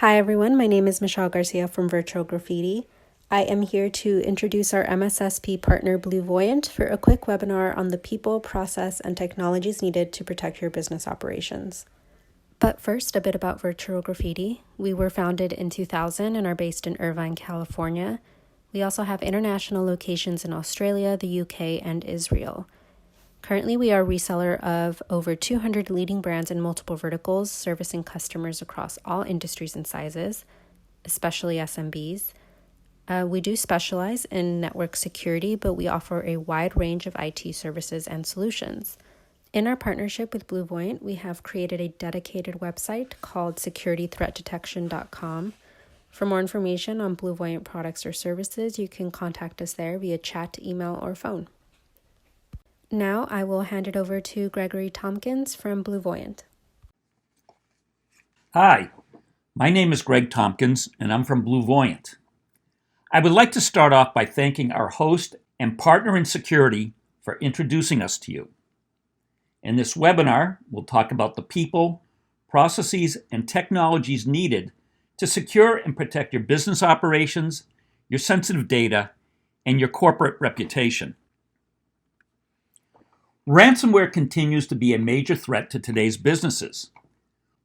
Hi everyone, my name is Michelle Garcia from Virtual Graffiti. I am here to introduce our MSSP partner BlueVoyant for a quick webinar on the people, process, and technologies needed to protect your business operations. But first, a bit about Virtual Graffiti. We were founded in 2000 and are based in Irvine, California. We also have international locations in Australia, the UK, and Israel. Currently, we are a reseller of over 200 leading brands in multiple verticals, servicing customers across all industries and sizes, especially SMBs. We do specialize in network security, but we offer a wide range of IT services and solutions. In our partnership with BlueVoyant, we have created a dedicated website called securitythreatdetection.com. For more information on BlueVoyant products or services, you can contact us there via chat, email, or phone. Now I will hand it over to Gregory Tompkins from BlueVoyant. Hi, my name is Greg Tompkins, and I'm from BlueVoyant. I would like to start off by thanking our host and partner in security for introducing us to you. In this webinar, we'll talk about the people, processes, and technologies needed to secure and protect your business operations, your sensitive data, and your corporate reputation. Ransomware continues to be a major threat to today's businesses.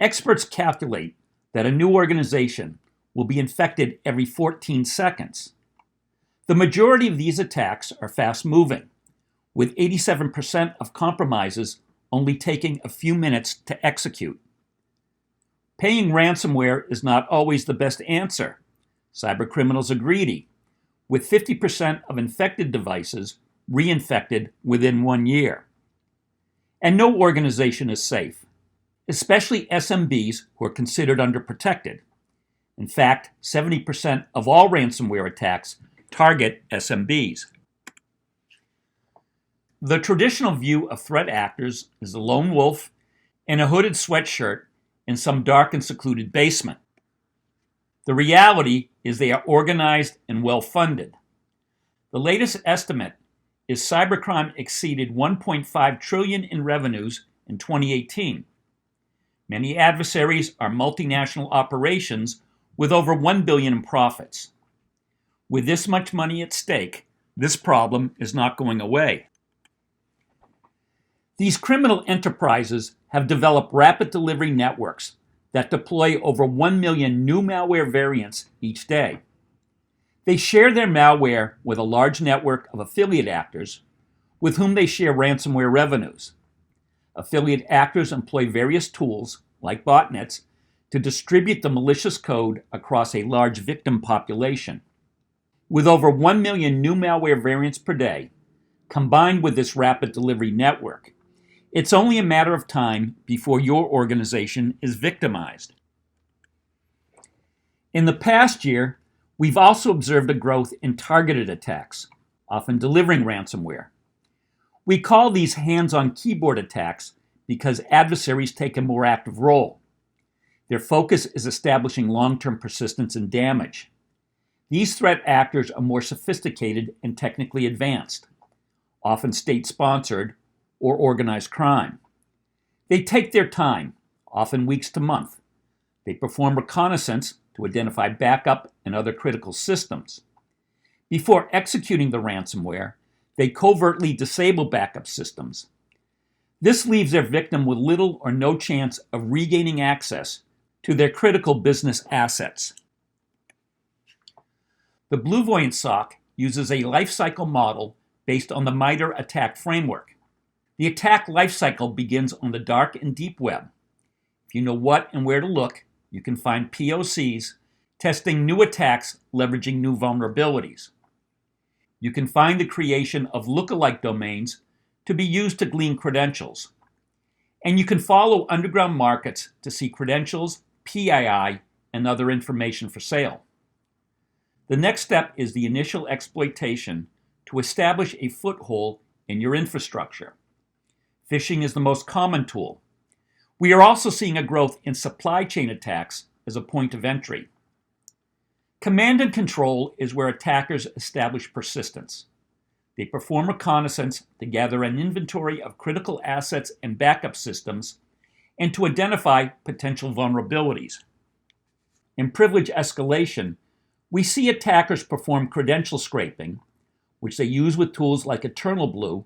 Experts calculate that a new organization will be infected every 14 seconds. The majority of these attacks are fast-moving, with 87% of compromises only taking a few minutes to execute. Paying ransomware is not always the best answer. Cybercriminals are greedy, with 50% of infected devices reinfected within 1 year. And no organization is safe, especially SMBs who are considered underprotected. In fact, 70% of all ransomware attacks target SMBs. The traditional view of threat actors is a lone wolf in a hooded sweatshirt in some dark and secluded basement. The reality is they are organized and well-funded. The latest estimate is cybercrime exceeded $1.5 trillion in revenues in 2018. Many adversaries are multinational operations with over $1 billion in profits. With this much money at stake, this problem is not going away. These criminal enterprises have developed rapid delivery networks that deploy over 1 million new malware variants each day. They share their malware with a large network of affiliate actors with whom they share ransomware revenues. Affiliate actors employ various tools, like botnets, to distribute the malicious code across a large victim population. With over 1 million new malware variants per day, combined with this rapid delivery network, it's only a matter of time before your organization is victimized. In the past year, we've also observed a growth in targeted attacks, often delivering ransomware. We call these hands-on keyboard attacks because adversaries take a more active role. Their focus is establishing long-term persistence and damage. These threat actors are more sophisticated and technically advanced, often state-sponsored or organized crime. They take their time, often weeks to months. They perform reconnaissance to identify backup and other critical systems. Before executing the ransomware, they covertly disable backup systems. This leaves their victim with little or no chance of regaining access to their critical business assets. The BlueVoyant SOC uses a lifecycle model based on the MITRE ATT&CK framework. The attack lifecycle begins on the dark and deep web. If you know what and where to look, you can find POCs testing new attacks leveraging new vulnerabilities. You can find the creation of lookalike domains to be used to glean credentials. And you can follow underground markets to see credentials, PII, and other information for sale. The next step is the initial exploitation to establish a foothold in your infrastructure. Phishing is the most common tool. We are also seeing a growth in supply chain attacks as a point of entry. Command and control is where attackers establish persistence. They perform reconnaissance to gather an inventory of critical assets and backup systems and to identify potential vulnerabilities. In privilege escalation, we see attackers perform credential scraping, which they use with tools like Eternal Blue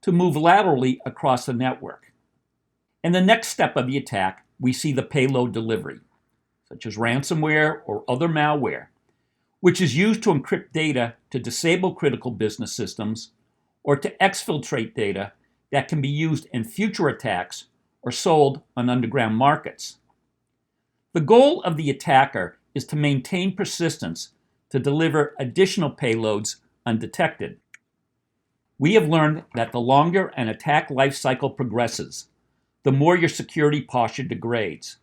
to move laterally across the network. In the next step of the attack, we see the payload delivery, such as ransomware or other malware, which is used to encrypt data to disable critical business systems or to exfiltrate data that can be used in future attacks or sold on underground markets. The goal of the attacker is to maintain persistence to deliver additional payloads undetected. We have learned that the longer an attack lifecycle progresses, the more your security posture degrades.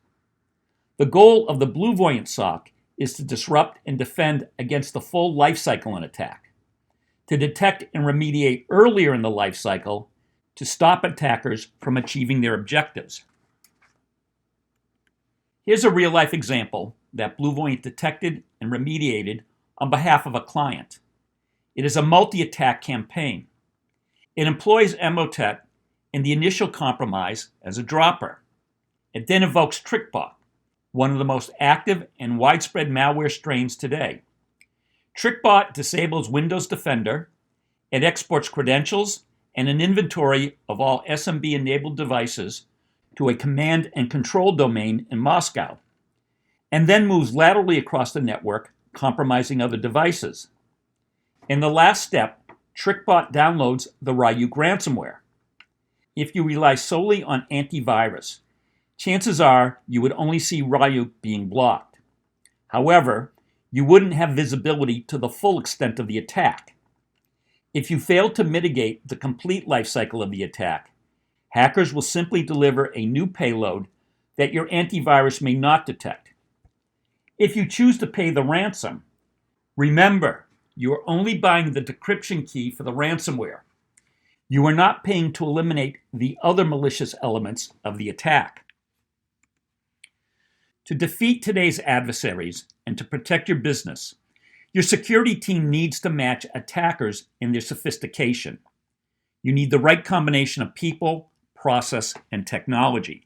The goal of the BlueVoyant SOC is to disrupt and defend against the full lifecycle in attack, to detect and remediate earlier in the lifecycle, to stop attackers from achieving their objectives. Here's a real-life example that BlueVoyant detected and remediated on behalf of a client. It is a multi-attack campaign. It employs Emotet in the initial compromise as a dropper. It then invokes TrickBot, one of the most active and widespread malware strains today. TrickBot disables Windows Defender. It exports credentials and an inventory of all SMB-enabled devices to a command and control domain in Moscow, and then moves laterally across the network, compromising other devices. In the last step, TrickBot downloads the Ryuk ransomware. If you rely solely on antivirus, chances are you would only see Ryuk being blocked. However, you wouldn't have visibility to the full extent of the attack. If you fail to mitigate the complete life cycle of the attack, hackers will simply deliver a new payload that your antivirus may not detect. If you choose to pay the ransom, remember, you are only buying the decryption key for the ransomware. You are not paying to eliminate the other malicious elements of the attack. To defeat today's adversaries and to protect your business, your security team needs to match attackers in their sophistication. You need the right combination of people, process, and technology.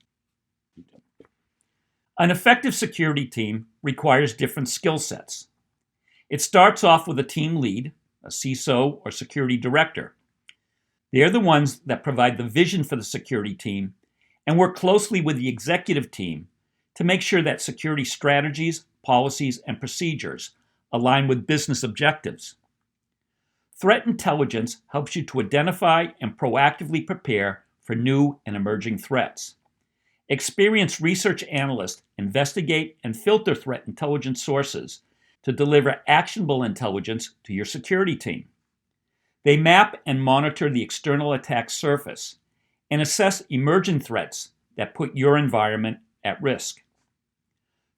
An effective security team requires different skill sets. It starts off with a team lead, a CISO or security director. They're the ones that provide the vision for the security team and work closely with the executive team to make sure that security strategies, policies, and procedures align with business objectives. Threat intelligence helps you to identify and proactively prepare for new and emerging threats. Experienced research analysts investigate and filter threat intelligence sources to deliver actionable intelligence to your security team. They map and monitor the external attack surface and assess emerging threats that put your environment at risk.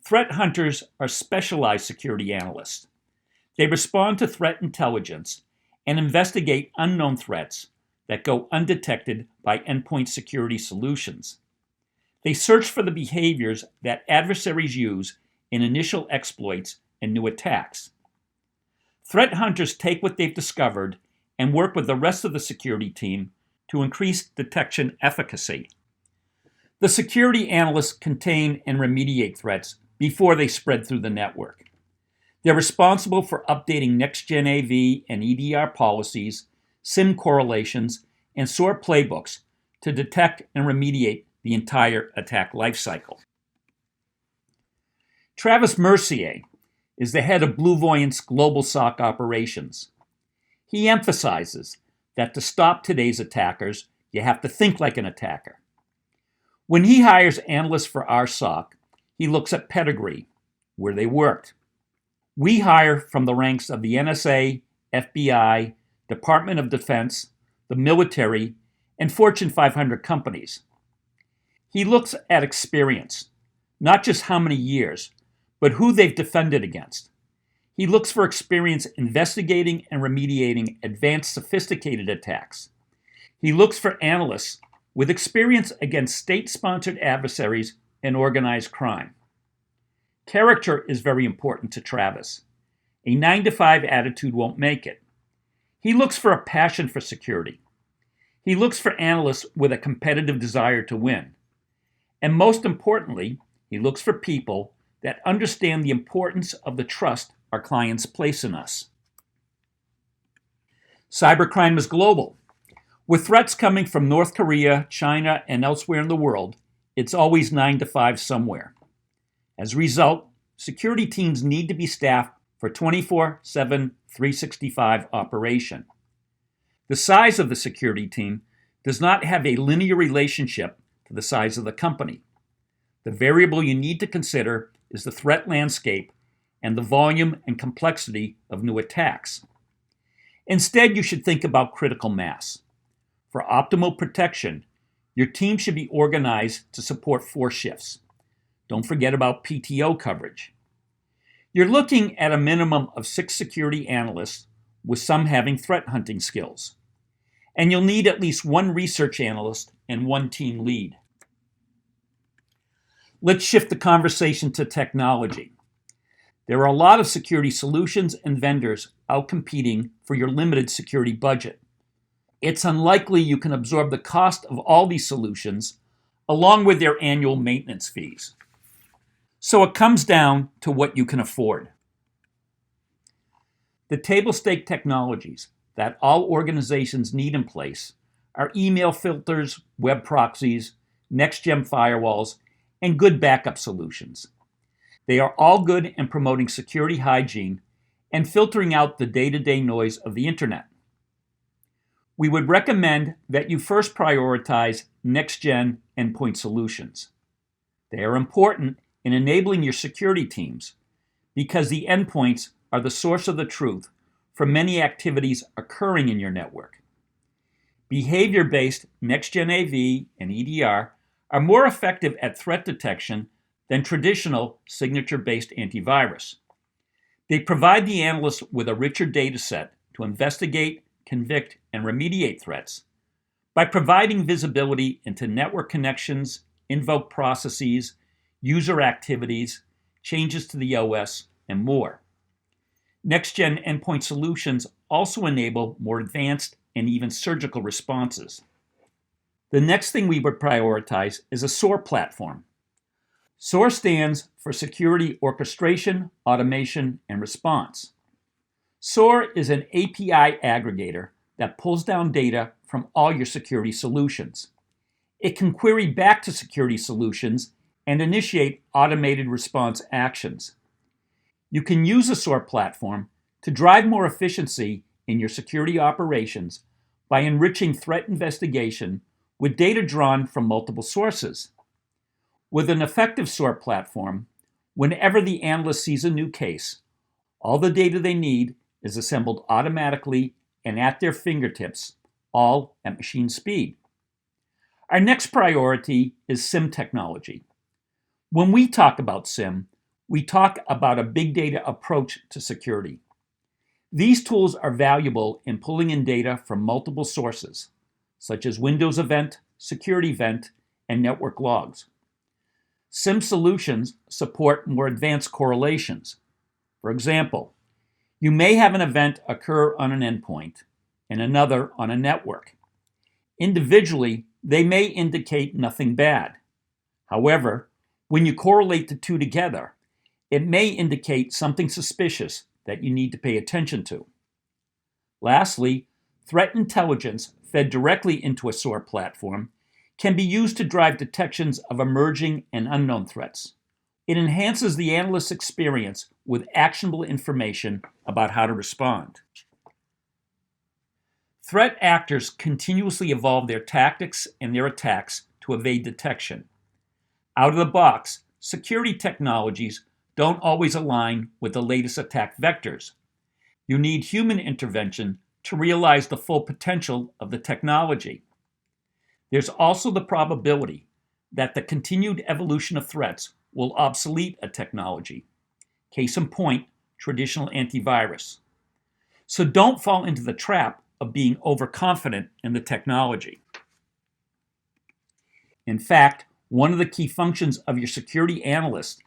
Threat hunters are specialized security analysts. They respond to threat intelligence and investigate unknown threats that go undetected by endpoint security solutions. They search for the behaviors that adversaries use in initial exploits and new attacks. Threat hunters take what they've discovered and work with the rest of the security team to increase detection efficacy. The security analysts contain and remediate threats before they spread through the network. They're responsible for updating next-gen AV and EDR policies, SIM correlations, and SOAR playbooks to detect and remediate the entire attack lifecycle. Travis Mercier is the head of BlueVoyant's global SOC operations. He emphasizes that to stop today's attackers, you have to think like an attacker. When he hires analysts for our SOC, he looks at pedigree, where they worked. We hire from the ranks of the NSA, FBI, Department of Defense, the military, and Fortune 500 companies. He looks at experience, not just how many years, but who they've defended against. He looks for experience investigating and remediating advanced, sophisticated attacks. He looks for analysts with experience against state-sponsored adversaries and organized crime. Character is very important to Travis. A 9-to-5 attitude won't make it. He looks for a passion for security. He looks for analysts with a competitive desire to win. And most importantly, he looks for people that understand the importance of the trust our clients place in us. Cybercrime is global. With threats coming from North Korea, China, and elsewhere in the world, it's always 9 to 5 somewhere. As a result, security teams need to be staffed for 24/7, 365 operation. The size of the security team does not have a linear relationship to the size of the company. The variable you need to consider is the threat landscape and the volume and complexity of new attacks. Instead, you should think about critical mass. For optimal protection, your team should be organized to support 4 shifts. Don't forget about PTO coverage. You're looking at a minimum of 6 security analysts, with some having threat hunting skills. And you'll need at least 1 research analyst and 1 team lead. Let's shift the conversation to technology. There are a lot of security solutions and vendors out competing for your limited security budget. It's unlikely you can absorb the cost of all these solutions, along with their annual maintenance fees. So it comes down to what you can afford. The table stake technologies that all organizations need in place are email filters, web proxies, next-gen firewalls, and good backup solutions. They are all good in promoting security hygiene and filtering out the day-to-day noise of the internet. We would recommend that you first prioritize next-gen endpoint solutions. They are important in enabling your security teams because the endpoints are the source of the truth for many activities occurring in your network. Behavior-based next-gen AV and EDR are more effective at threat detection than traditional signature-based antivirus. They provide the analyst with a richer data set to investigate, convict, and remediate threats by providing visibility into network connections, invoke processes, user activities, changes to the OS, and more. Next-gen endpoint solutions also enable more advanced and even surgical responses. The next thing we would prioritize is a SOAR platform. SOAR stands for Security Orchestration, Automation, and Response. SOAR is an API aggregator that pulls down data from all your security solutions. It can query back to security solutions and initiate automated response actions. You can use a SOAR platform to drive more efficiency in your security operations by enriching threat investigation with data drawn from multiple sources. With an effective SOAR platform, whenever the analyst sees a new case, all the data they need is assembled automatically and at their fingertips, all at machine speed. Our next priority is SIM technology. When we talk about SIM, we talk about a big data approach to security. These tools are valuable in pulling in data from multiple sources, such as Windows Event, Security Event, and network logs. SIM solutions support more advanced correlations. For example, you may have an event occur on an endpoint and another on a network. Individually, they may indicate nothing bad. However, when you correlate the two together, it may indicate something suspicious that you need to pay attention to. Lastly, threat intelligence fed directly into a SOAR platform can be used to drive detections of emerging and unknown threats. It enhances the analyst's experience with actionable information about how to respond. Threat actors continuously evolve their tactics and their attacks to evade detection. Out of the box, security technologies don't always align with the latest attack vectors. You need human intervention to realize the full potential of the technology. There's also the probability that the continued evolution of threats will obsolete a technology. Case in point, traditional antivirus. So don't fall into the trap of being overconfident in the technology. In fact, one of the key functions of your security analyst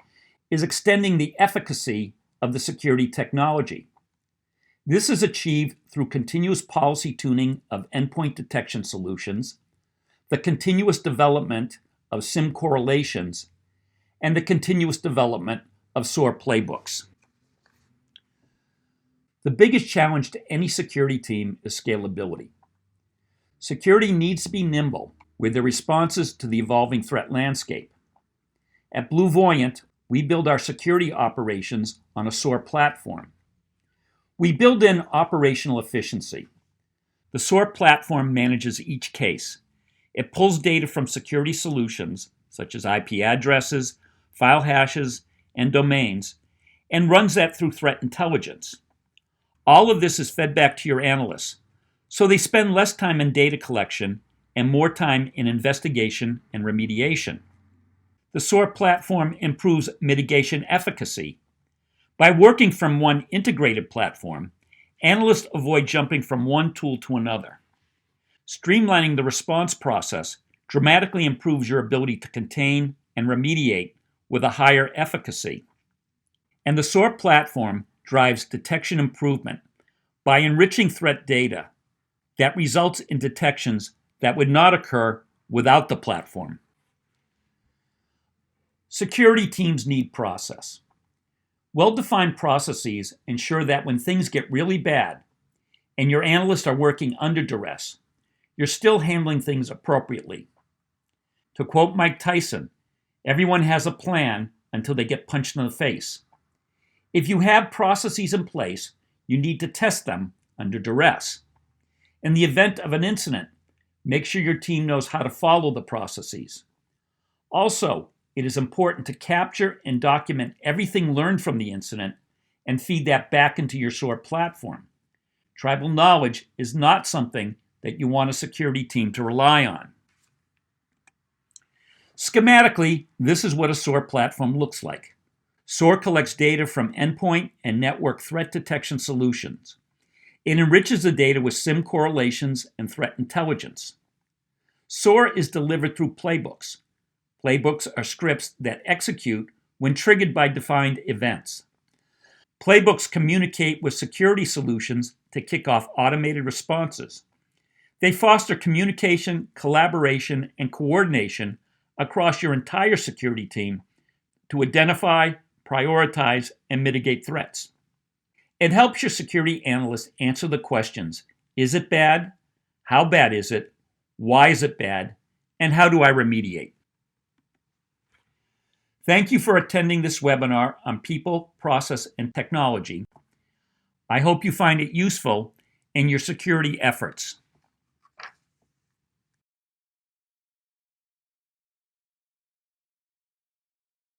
is extending the efficacy of the security technology. This is achieved through continuous policy tuning of endpoint detection solutions, the continuous development of SIM correlations, and the continuous development of SOAR playbooks. The biggest challenge to any security team is scalability. Security needs to be nimble with the responses to the evolving threat landscape. At BlueVoyant, we build our security operations on a SOAR platform. We build in operational efficiency. The SOAR platform manages each case. It pulls data from security solutions, such as IP addresses, file hashes, and domains, and runs that through threat intelligence. All of this is fed back to your analysts, so they spend less time in data collection and more time in investigation and remediation. The SOAR platform improves mitigation efficacy. By working from one integrated platform, analysts avoid jumping from one tool to another. Streamlining the response process dramatically improves your ability to contain and remediate with a higher efficacy. And the SOAR platform drives detection improvement by enriching threat data that results in detections that would not occur without the platform. Security teams need process. Well-defined processes ensure that when things get really bad and your analysts are working under duress, you're still handling things appropriately. To quote Mike Tyson, everyone has a plan until they get punched in the face. If you have processes in place, you need to test them under duress. In the event of an incident, make sure your team knows how to follow the processes. Also, it is important to capture and document everything learned from the incident and feed that back into your SOAR platform. Tribal knowledge is not something that you want a security team to rely on. Schematically, this is what a SOAR platform looks like. SOAR collects data from endpoint and network threat detection solutions. It enriches the data with SIM correlations and threat intelligence. SOAR is delivered through playbooks. Playbooks are scripts that execute when triggered by defined events. Playbooks communicate with security solutions to kick off automated responses. They foster communication, collaboration, and coordination across your entire security team to identify, prioritize, and mitigate threats. It helps your security analysts answer the questions: is it bad? How bad is it? Why is it bad? And how do I remediate? Thank you for attending this webinar on people, process, and technology. I hope you find it useful in your security efforts.